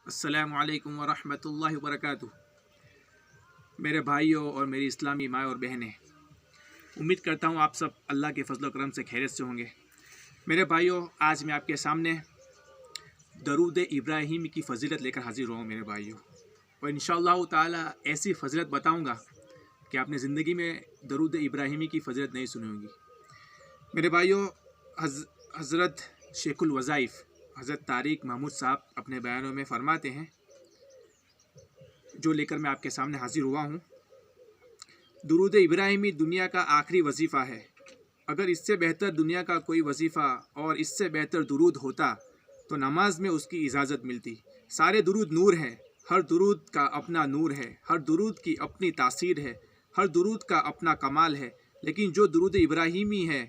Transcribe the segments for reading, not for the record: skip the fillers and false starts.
अस्सलामु अलैकुम वरहमतुल्लाहि वबरकातुहू। मेरे भाइयों और मेरी इस्लामी माँ और बहनें, उम्मीद करता हूँ आप सब अल्लाह के फजल करम से खैरियत से होंगे। मेरे भाइयों, आज मैं आपके सामने दरूद इब्राहिमी की फ़जीलत लेकर हाजिर हुआ हूँ मेरे भाइयों, और इंशाअल्लाह ताला ऐसी फ़जीलत बताऊँगा कि आपने ज़िंदगी में दरूद इब्राहिमी की फ़जीलत नहीं सुनी होगी। मेरे भाइयों, हज़रत शेखुल वज़ाइफ़ हज़रत तारिक महमूद साहब अपने बयानों में फ़रमाते हैं, जो लेकर मैं आपके सामने हाजिर हुआ हूँ। दुरूद इब्राहिमी दुनिया का आखिरी वजीफ़ा है। अगर इससे बेहतर दुनिया का कोई वजीफ़ा और इससे बेहतर दुरूद होता तो नमाज में उसकी इजाज़त मिलती। सारे दुरूद नूर हैं, हर दुरूद का अपना नूर है, हर दुरूद की अपनी तासीर है, हर दुरूद का अपना कमाल है। लेकिन जो दुरूद इब्राहिमी है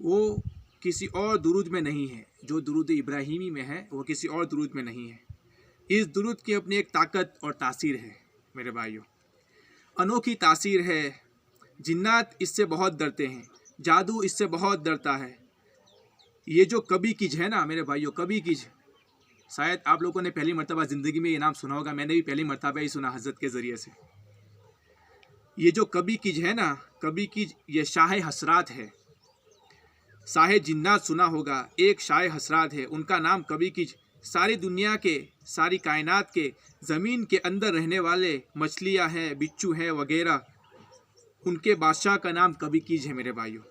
वो किसी और दुरूद में नहीं है। जो दुरूद इब्राहिमी में है वो किसी और दुरूद में नहीं है। इस दुरूद की अपनी एक ताकत और तासीर है मेरे भाइयों, अनोखी तासीर है। जिन्नात इससे बहुत डरते हैं, जादू इससे बहुत डरता है। ये जो कभी कीज है ना मेरे भाइयों, कभी कीज, शायद आप लोगों ने पहली मर्तबा ज़िंदगी में ये नाम सुना होगा। मैंने भी पहली मर्तबा ही सुना हज़रत के ज़रिए से। ये जो कभी कीज है ना, कभी कीज, ये शाह हसरात है। शाह जिन्नात सुना होगा, एक शाह हसरात है, उनका नाम कभी कीज। सारी दुनिया के, सारी कायनात के, ज़मीन के अंदर रहने वाले मछलियाँ हैं, बिच्छू हैं वगैरह, उनके बादशाह का नाम कभी कीज है मेरे भाइयों।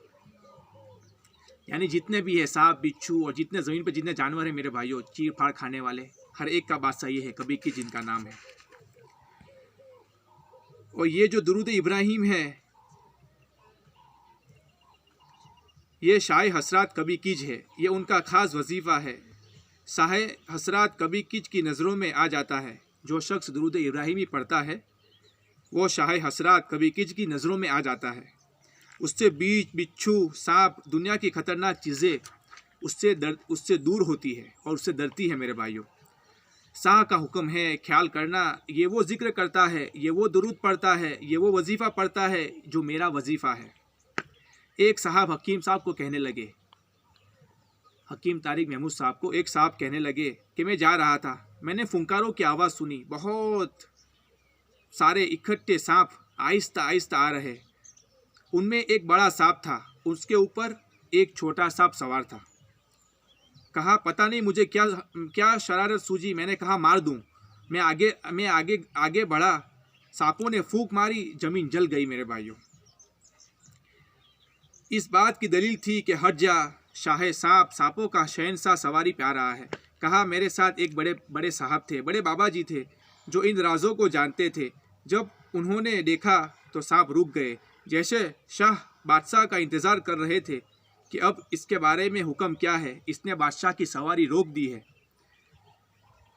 यानी जितने भी है सांप, बिच्छू और जितने ज़मीन पर जितने जानवर हैं मेरे भाइयों, चीर फाड़ खाने वाले, हर एक का बादशाह ये है, कभी कीज जिनका नाम है। और ये जो दुरूद इब्राहिम है, ये शाह हसरात कभी कीज है, ये उनका ख़ास वजीफ़ा है। शाह हसरात कभी कीज की नज़रों में आ जाता है। जो शख्स दुरूद इब्राहिमी पढ़ता है वो शाह हसरात कभी कीज की नज़रों में आ जाता है। उससे बिच्छू, सांप, दुनिया की ख़तरनाक चीज़ें उससे दूर होती है और उससे डरती है मेरे भाइयों। शाह का हुक्म है ख्याल करना, ये वो जिक्र करता है, ये वो दुरूद पढ़ता है, ये वो वजीफ़ा पढ़ता है जो मेरा वजीफ़ा है। एक साहब हकीम साहब को कहने लगे, हकीम तारिक महमूद साहब को एक साहब कहने लगे कि मैं जा रहा था, मैंने फुंकारों की आवाज़ सुनी, बहुत सारे इकट्ठे सांप आहिस्ता आहिस्ता आ रहे। उनमें एक बड़ा सांप था, उसके ऊपर एक छोटा सांप सवार था। कहा पता नहीं मुझे क्या क्या शरारत सूझी, मैंने कहा मार दूं। मैं आगे बढ़ा, सांपों ने फूंक मारी, ज़मीन जल गई मेरे भाइयों। इस बात की दलील थी कि हट जा, शाह सांप, सांपों का शहंशाह सवारी पे आ रहा है। कहा मेरे साथ एक बड़े बड़े साहब थे, बड़े बाबा जी थे, जो इन राजों को जानते थे। जब उन्होंने देखा तो सांप रुक गए, जैसे शाह बादशाह का इंतज़ार कर रहे थे कि अब इसके बारे में हुक्म क्या है। इसने बादशाह की सवारी रोक दी है।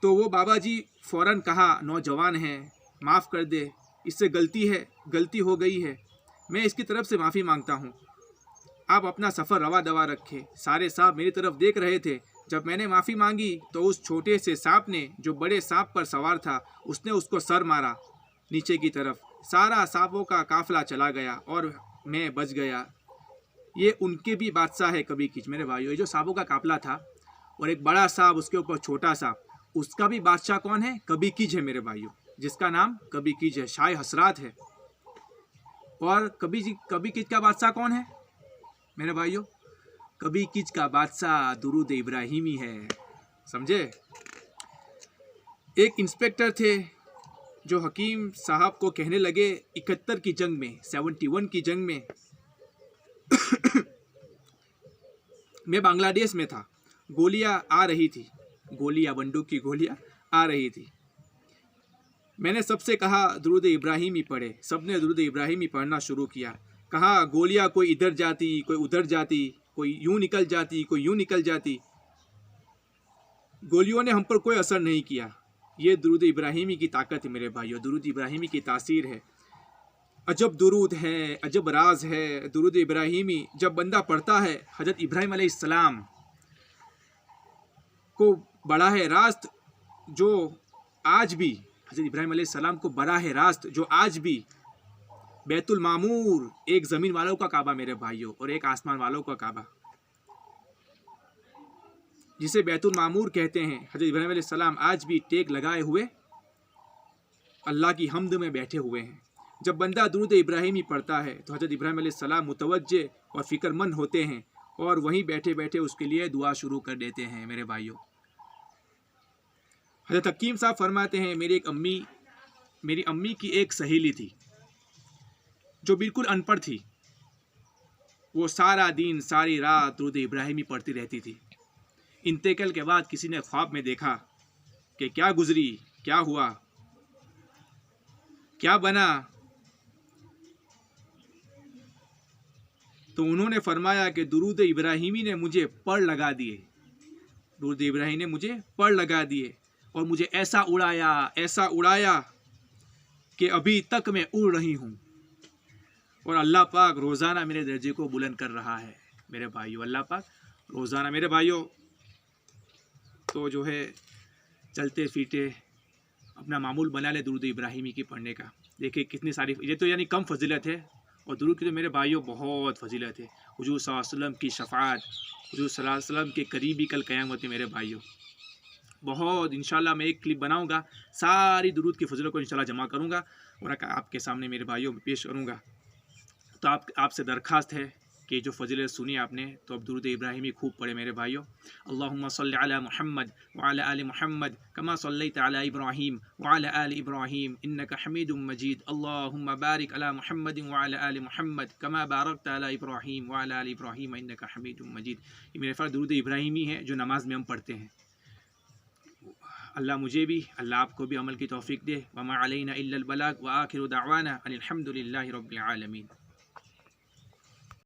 तो वो बाबा जी फ़ौरन कहा, नौजवान है, माफ़ कर दे, इससे गलती हो गई है, मैं इसकी तरफ से माफ़ी मांगता हूँ। आप अपना सफ़र रवा दवा रखे। सारे सांप मेरी तरफ देख रहे थे। जब मैंने माफ़ी मांगी तो उस छोटे से सांप ने, जो बड़े सांप पर सवार था, उसने उसको सर मारा नीचे की तरफ। सारा सांपों का काफ़िला चला गया और मैं बच गया। ये उनके भी बादशाह है कभी कीज मेरे भाइयों। ये जो सांपों का काफ़िला था और एक बड़ा सांप, उसके ऊपर छोटा सांप, उसका भी बादशाह कौन है? कभी कीज है मेरे भाइयों, जिसका नाम कभी कीज है, शाह हसरात है। और कभी कीज का बादशाह कौन है मेरे भाइयों? कभी कीज का बादशाह दुरूद इब्राहिमी है, समझे। एक इंस्पेक्टर थे जो हकीम साहब को कहने लगे, 71 की जंग में, 71 की जंग में मैं बांग्लादेश में था, गोलियां आ रही थी, गोलियां, बंदूक की गोलियां आ रही थी। मैंने सबसे कहा दुरूद इब्राहिमी पढ़े, सबने दुरूद इब्राहिमी पढ़ना शुरू किया। कहा गोलियां कोई इधर जाती, कोई उधर जाती, कोई यूं निकल जाती, कोई यूं निकल जाती, गोलियों ने हम पर कोई असर नहीं किया। ये दुरूद इब्राहिमी की ताकत है मेरे भाइयों, दुरूद इब्राहिमी की तासीर है। अजब दुरूद है, अजब राज है दुरूद इब्राहिमी। जब बंदा पढ़ता है, हज़रत इब्राहिम अलैहिस्सलाम को बड़ा है रास्त जो आज भी, हज़रत इब्राहिम अलैहिस्सलाम को बड़ा है रास्त जो आज भी बैतुल मामूर, एक ज़मीन वालों का काबा मेरे भाइयों और एक आसमान वालों का काबा, जिसे बैतुल मामूर कहते हैं, हज़रत इब्राहीम अलैहिस्सलाम आज भी टेक लगाए हुए अल्लाह की हम्द में बैठे हुए हैं। जब बंदा दुरूद इब्राहिमी पढ़ता है तो हज़रत इब्राहीम अलैहिस्सलाम मुतवज्जे और फ़िक्रमंद होते हैं और वहीं बैठे बैठे उसके लिए दुआ शुरू कर देते हैं। मेरे भाइयों, हज़रत हकीम साहब फरमाते हैं, मेरी अम्मी की एक सहेली थी जो बिल्कुल अनपढ़ थी। वो सारा दिन सारी रात दुरूद इब्राहिमी पढ़ती रहती थी। इंतकाल के बाद किसी ने ख्वाब में देखा कि क्या गुजरी, क्या हुआ, क्या बना, तो उन्होंने फरमाया कि दुरूद इब्राहिमी ने मुझे पढ़ लगा दिए, दुरूद इब्राहिमी ने मुझे पढ़ लगा दिए और मुझे ऐसा उड़ाया कि अभी तक मैं उड़ रही हूँ और अल्लाह पाक रोज़ाना मेरे दर्जे को बुलंद कर रहा है। मेरे भाइयों, अल्लाह पाक रोज़ाना, मेरे भाइयों, तो जो है चलते फिरते अपना मामूल बना ले दुरूद इब्राहिमी की पढ़ने का। देखिए कितनी सारी, ये तो यानी कम फजीलत है और दुरूद की तो मेरे भाइयों बहुत फजीलत है। हुजूर सल्लल्लाहु अलैहि वसल्लम की शफ़ाअत, हुजूर सल्लल्लाहु अलैहि वसल्लम के करीबी कल क़यामत में मेरे भाइयों। बहुत इंशाल्लाह मैं एक क्लिप बनाऊंगा, सारी दुरूद की फजीलत को इंशाल्लाह जमा करूंगा और आपके सामने मेरे भाइयों में पेश करूंगा। तो आपसे दरख्वास्त है कि जो फजीलत सुनी आपने, तो अब दुरूद इब्राहिमी खूब पढ़े मेरे भाइयों। अल्लाहुम्मा सल्लि अला मुहम्मद व अला आलि मुहम्मद कमा सल्लैता अला इब्राहीम व अला आलि इब्राहीम इन्नका हमीदुम मजीद। अल्लाहुम्मा बारिक अला मुहम्मद व अला आलि मुहम्मद कमा बारकता अला इब्राहीम व अला आलि इब्राहीम इन्नका हमीदुम मजीद। ये मेरे पास दुरूद इब्राहिमी है जो नमाज में हम पढ़ते हैं। अल्लाह मुझे भी, अल्लाह आपको भी अमल की तौफीक दे। वमा अलैना इल्लल बलाग व आखिरु दावाना अनिल हम्दुलिल्लाहि रब्बिल आलमीन।